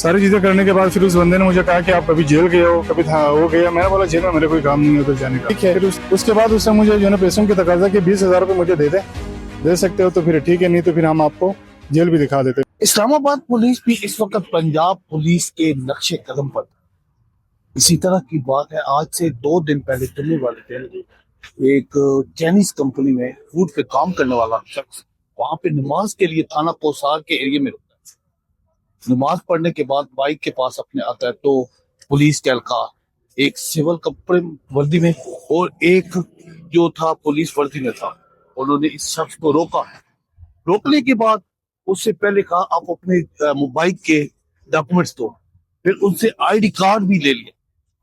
सारी चीजें करने के बाद फिर उस बंदे ने मुझे कहा कि आप कभी जेल गए हो, कभी था वो गया। मैंने बोला जेल में मेरे कोई काम नहीं है उधर जाने का। ठीक है, फिर उसके बाद उसने मुझे जो है पैसों की तकाजा कि 20,000 रुपये मुझे दे सकते हो तो फिर ठीक है, नहीं तो फिर हम आपको जेल भी दिखा देते। इस्लामाबाद पुलिस भी इस वक्त पंजाब पुलिस के नक्शे कदम पर। इसी तरह की बात है, आज से 2 दिन पहले जुम्मे वाले दिन एक चाइनीज कंपनी में फूड पे काम करने वाला शख्स वहां पे नमाज के लिए थाना पोसार के एरिया में रुकता है। नमाज पढ़ने के बाद बाइक के पास अपने आता है तो पुलिस के एहलकार एक सिविल कपड़े वर्दी में और एक जो था पुलिस वर्दी में था, उन्होंने इस शख्स को रोका। रोकने के बाद उससे पहले कहा आप अपने बाइक के डॉक्यूमेंट्स दो, फिर उनसे आईडी कार्ड भी ले लिया।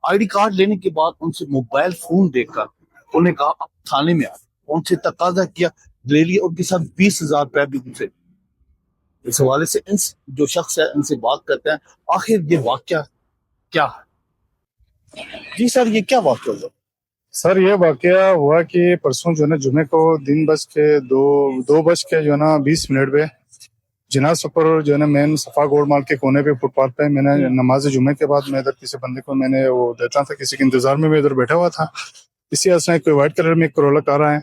आईडी कार्ड लेने के बाद उनसे मोबाइल फोन देकर उन्हें कहा आप थाने में आ। उनसे तकाजा किया, ले लिया। उनके साथ 20,000 रुपए भी उनसे। इस हवाले से इन जो शख्स है इनसे बात करते हैं, आखिर ये वाकया क्या है। जी सर, ये क्या वाकया हुआ? सर ये वाकया हुआ कि परसों जो है ना जुमे को दिन बज के दो बज के जो है ना 20 मिनट पे जनाज पर जो है ना मेन सफा गोड़ माल के कोने पे फुटपाथ पे मैंने नमाज जुमे के बाद मैं इधर किसी बंदे को मैंने वो देता था, किसी के इंतजार में मैं इधर बैठा हुआ था। इसी असना कोई व्हाइट कलर में एक करोला कार है,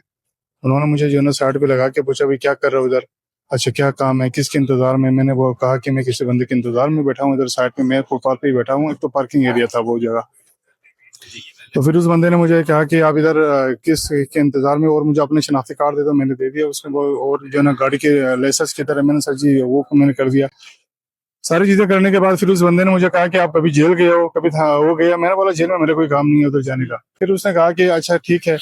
उन्होंने मुझे जो है ना साइड पे लगा के पूछा भाई क्या कर रहे हो उधर, अच्छा क्या काम है, किसके इंतजार में। मैंने वो कहा कि मैं किसी बंदे के इंतजार में बैठा हूँ इधर साइड पे, मैं फुटपाथ पे ही बैठा हूँ। एक तो पार्किंग एरिया था वो जगह। तो फिर उस बंदे ने मुझे कहा कि आप इधर किस के इंतजार में, और मुझे अपने शनाख्ती कार्ड दे दो। मैंने दे दिया उसने वो, और जो है ना गाड़ी के लाइसेंस की तरह मैंने सर जी वो मैंने कर दिया। सारी चीजें करने के बाद फिर उस बंदे ने मुझे कहा कि आप कभी जेल गए हो, कभी था वो गया। मैंने बोला जेल में मेरे कोई काम नहीं है उधर जाने का। फिर उसने कहा कि अच्छा ठीक है,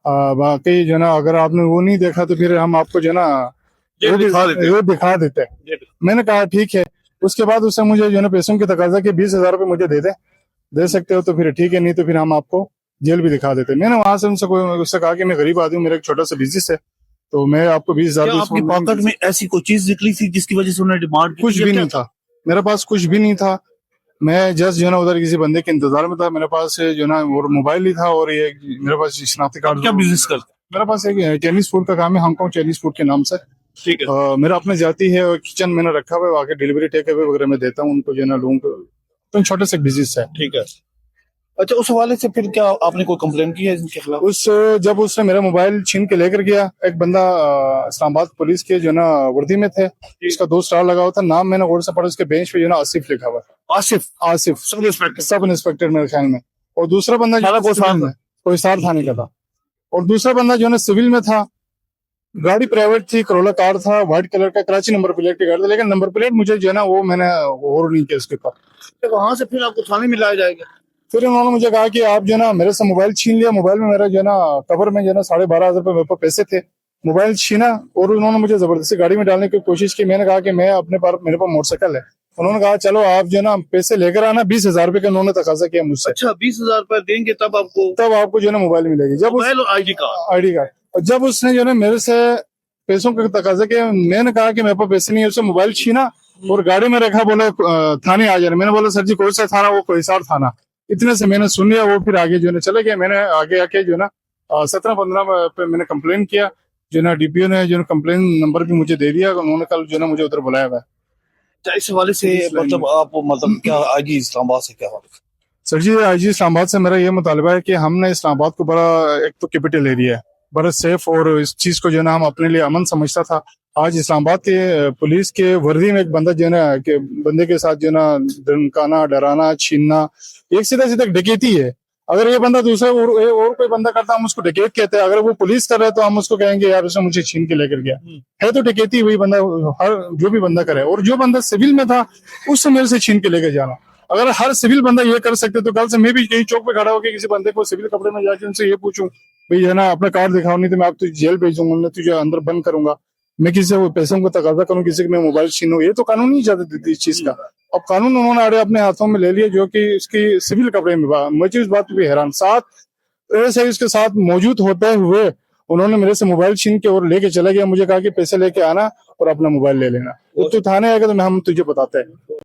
बाकी जो है ना अगर आपने वो नहीं देखा तो फिर हम आपको जो है ना वो दिखा देते हैं। मैंने कहा ठीक है। उसके बाद उसने मुझे जो है ना पैसों की तकाजा कि 20,000 रुपये मुझे दे सकते हो तो फिर ठीक है, नहीं तो फिर हम आपको जेल भी दिखा देते। मैंने वहां से उससे कहा कि मैं गरीब आदमी हूँ, मेरा एक छोटा सा बिजनेस है, तो मैं आपको 20,000। आपकी पॉकेट में ऐसी कोई चीज निकली थी जिसकी वजह से उन्होंने डिमांड की? कुछ भी नहीं था, मेरे पास कुछ भी नहीं था। मैं जस्ट जो है ना उधर किसी बंदे के इंतजार में था। मेरे पास जो है ना और मोबाइल ही था, और ये मेरे पास शनाख्ती कार्ड। क्या बिजनेस करते? मेरे पास एक चाइनीज फूड का काम है, हांगकॉन्ग चाइनीज फूड के नाम से। ठीक है। मेरा अपने जाती है और किचन मैंने रखा हुआ है, आगे डिलीवरी टेक अवे वगैरह में देता हूँ उनको जो है ना लोगों को। तो छोटे से बिजनेस है। ठीक है। अच्छा, उस हवाले से फिर क्या आपने कोई कंप्लेन की है इनके खिलाफ? जब उसने मेरा मोबाइल छीन के लेकर गया, एक बंदा इस्लामाबाद पुलिस के जो ना वर्दी में थे, इसका 2 स्टार लगा हुआ था, नाम मैंने गौर से पढ़ा, उसके बेंच पे जो ना आसिफ लिखा हुआ है। आसिफ सब इंस्पेक्टर मेरे ख्याल में। और दूसरा बंदा जो कोहिस्तार थाने का था, और दूसरा बंदा जो है सिविल में था। गाड़ी प्राइवेट थी, करोला कार था, व्हाइट कलर का, कराची नंबर प्लेट की गाड़ी थी, लेकिन नंबर प्लेट मुझे जो है ना वो मैंने और नहीं किया उसके ऊपर। वहां से फिर आपको थाने में लाया जाएगा। फिर उन्होंने मुझे कहा कि आप जो ना मेरे से मोबाइल छीन लिया। मोबाइल में मेरा जो ना कवर में जो ना 12,500 रुपए मेरे पास पैसे थे, मोबाइल छीना, और उन्होंने मुझे जबरदस्ती गाड़ी में डालने की कोशिश की। मैंने कहा कि मैं मेरे पास मोटरसाइकिल है। उन्होंने कहा चलो आप जो ना पैसे लेकर आना। 20,000 रुपए का उन्होंने तकाजा किया मुझसे। अच्छा, 20,000 रुपए देंगे तब आपको जो है ना मोबाइल मिलेगी, जब आईडी कार्ड। और जब उसने जो है मेरे से पैसों का तकाजा किया, मैंने कहा कि मेरे पास पैसे नहीं है। उससे मोबाइल छीना और गाड़ी में रखा, बोले थाने आ जाना। मैंने बोला सर जी कौन सा थाना? वो कोहिस्तार थाना। इतने से मैंने सुन लिया, वो फिर आगे जो है चले गए। मैंने आगे आके जो है ना 17-15 पे मैंने कंप्लेन किया। जो ना डीपीओ ने जो कंप्लेन नंबर भी मुझे दे दिया। उन्होंने कल जो ना मुझे उधर बुलाया हुआ है। इस हवाले से मतलब क्या आईजी इस्लामाबाद से क्या हाल? सर जी आईजी इस्लामाबाद से मेरा ये मुतालबा है कि हमने इस्लामाबाद को बड़ा, एक तो कैपिटल एरिया है, बड़ा सेफ, और इस चीज को जो है ना हम अपने लिए अमन समझता था। आज इस्लामाबाद के पुलिस के वर्दी में एक बंदा जो है ना के बंदे के साथ जो है ना धमकाना, डराना, छीनना, एक सीधा डकैती है। अगर ये बंदा दूसरा और कोई बंदा करता हम उसको डकैत कहते हैं। अगर वो पुलिस कर रहा है तो हम उसको कहेंगे यार उसने मुझे छीन के लेकर गया है। तो डकैती वही बंदा, हर जो भी बंदा करे। और जो बंदा सिविल में था उससे मेरे से छीन के लेकर जाना। अगर हर सिविल बंदा ये कर सकते तो कल से मैं भी कहीं चौक पे खड़ा होकर किसी बंदे को सिविल कपड़े में जाके उनसे ये पूछूं भाई है ना अपना कार्ड दिखाओ, नहीं तो मैं आप तुझे जेल भेजूंगा, मैं तुझे अंदर बंद करूंगा, मैं किसी से पैसों को तकाजा करूं, किसी के मैं मोबाइल छीनूं। ये तो कानून नहीं इजाजत देती इस चीज का। अब कानून उन्होंने आड़े अपने हाथों में ले लिया, जो कि इसकी सिविल कपड़े में। मुझे इस बात पे भी हैरान, ऐसे इसके साथ मौजूद होते हुए उन्होंने मेरे से मोबाइल छीन के और लेके चले गए। मुझे कहा कि पैसे लेके आना और अपना मोबाइल ले लेना, तो थाने आएगा तो हम तुझे बताते हैं।